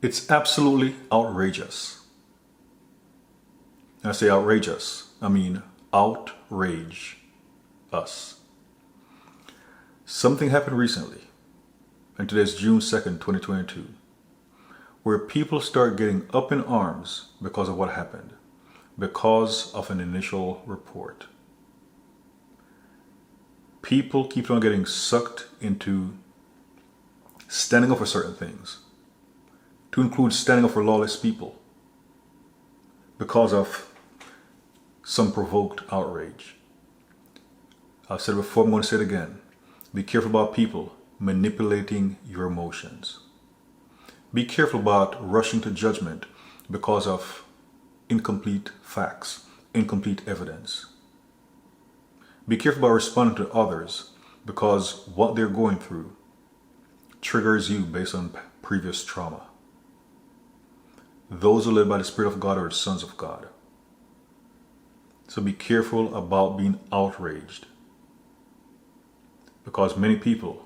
It's absolutely outrageous. And I say outrageous, I mean outrage us. Something happened recently, and today's June 2nd, 2022, where people start getting up in arms because of what happened, because of an initial report. People keep on getting sucked into standing up for certain things, to include standing up for lawless people, because of some provoked outrage. I've said it before, I'm going to say it again. Be careful about people manipulating your emotions. Be careful about rushing to judgment because of incomplete facts, incomplete evidence. Be careful about responding to others because what they're going through triggers you based on previous trauma. Those who live by the Spirit of God are sons of God. So be careful about being outraged, because many people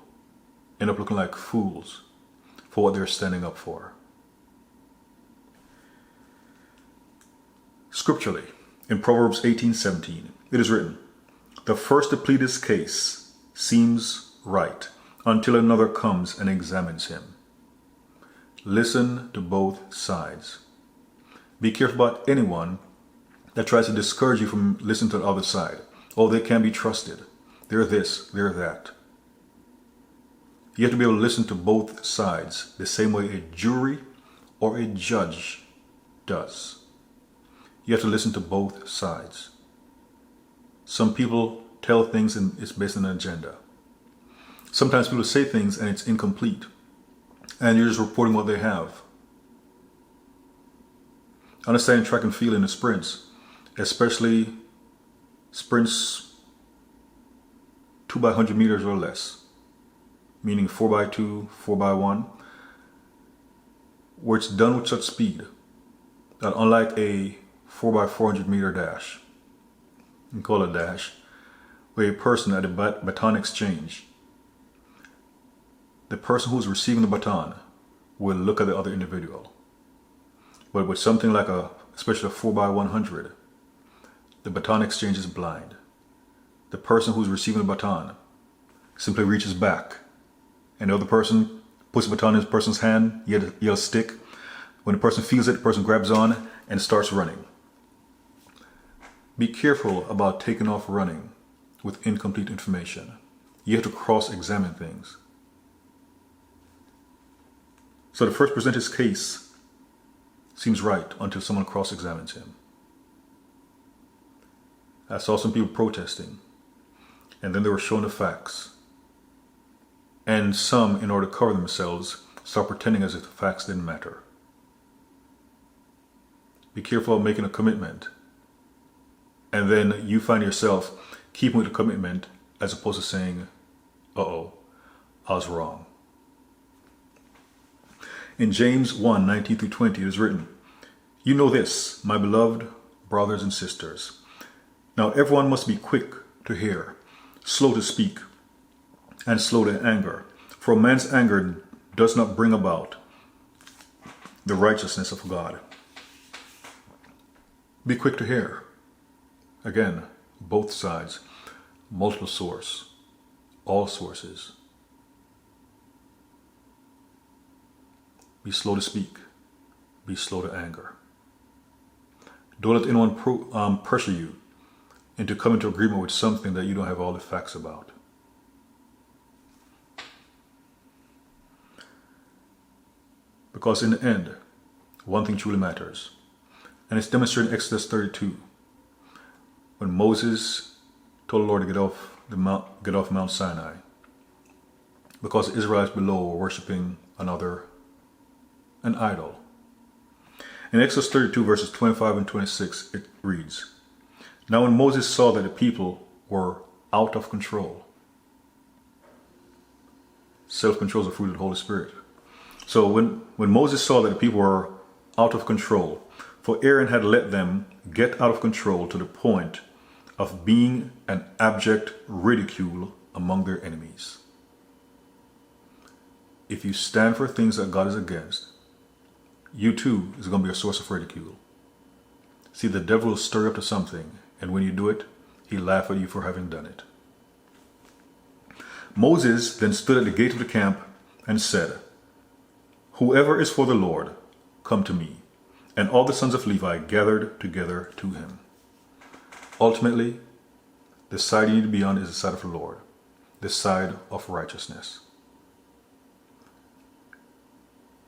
end up looking like fools for what they're standing up for. Scripturally, in Proverbs 18:17, it is written, "The first to plead his case seems right until another comes and examines him." Listen to both sides. Be careful about anyone that tries to discourage you from listening to the other side. Oh, they can't be trusted. They're this, they're that. You have to be able to listen to both sides the same way a jury or a judge does. You have to listen to both sides. Some people tell things and it's based on an agenda. Sometimes people say things and it's incomplete, and you're just reporting what they have. Understanding track and field in the sprints, especially sprints 2 by 100 meters or less, meaning 4 by 2, 4 by 1, where it's done with such speed that unlike a 4 by 400 meter dash, you can call it a dash, where a person at a baton exchange, the person who's receiving the baton will look at the other individual. But with something like especially a 4 by 100, the baton exchange is blind. The person who's receiving the baton simply reaches back, and the other person puts the baton in the person's hand, yells stick. When the person feels it, the person grabs on and starts running. Be careful about taking off running with incomplete information. You have to cross-examine things. So the first to present his case seems right until someone cross-examines him. I saw some people protesting, and then they were shown the facts. And some, in order to cover themselves, start pretending as if the facts didn't matter. Be careful of making a commitment, and then you find yourself keeping with the commitment as opposed to saying, uh-oh, I was wrong. In James 1:19-20, it is written, "You know this, my beloved brothers and sisters. Now everyone must be quick to hear, slow to speak, and slow to anger. For a man's anger does not bring about the righteousness of God." Be quick to hear. Again, both sides, multiple source, all sources. Be slow to speak. Be slow to anger. Don't let anyone pressure you into coming to agreement with something that you don't have all the facts about. Because in the end, one thing truly matters. And it's demonstrated in Exodus 32. When Moses told the Lord to get off Mount Sinai, because the Israelites below were worshiping an idol. In Exodus 32 verses 25 and 26, it reads, "Now when Moses saw that the people were out of control," self-control is the fruit of the Holy Spirit. So when Moses saw that the people were out of control, for Aaron had let them get out of control to the point of being an abject ridicule among their enemies. If you stand for things that God is against, you too is going to be a source of ridicule. See, the devil will stir you up to something, and when you do it, he'll laugh at you for having done it. Moses then stood at the gate of the camp and said, "Whoever is for the Lord, come to me." And all the sons of Levi gathered together to him. Ultimately, the side you need to be on is the side of the Lord, the side of righteousness.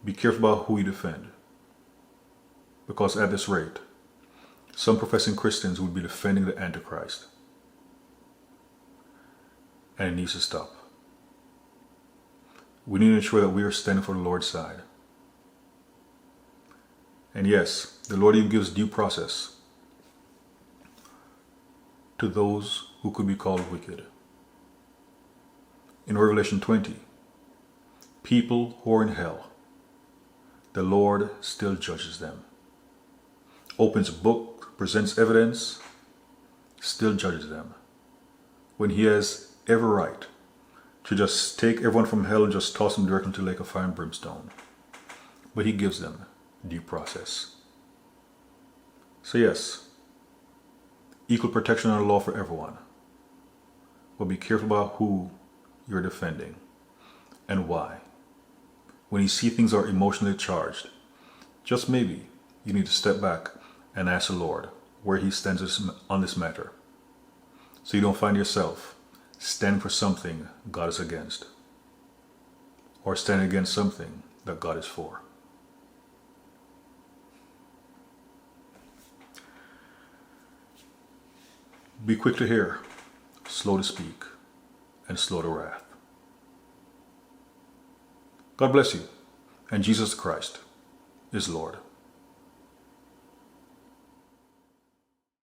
Be careful about who you defend, because at this rate, some professing Christians would be defending the Antichrist. And it needs to stop. We need to ensure that we are standing for the Lord's side. And yes, the Lord even gives due process to those who could be called wicked. In Revelation 20, people who are in hell, the Lord still judges them. Opens a book, presents evidence, still judges them. When he has every right to just take everyone from hell and just toss them directly into the lake of fire and brimstone. But he gives them due process. So yes, equal protection under law for everyone. But be careful about who you're defending and why. When you see things are emotionally charged, just maybe you need to step back and ask the Lord where he stands on this matter, so you don't find yourself standing for something God is against, or standing against something that God is for. Be quick to hear, slow to speak, and slow to wrath. God bless you, and Jesus Christ is Lord.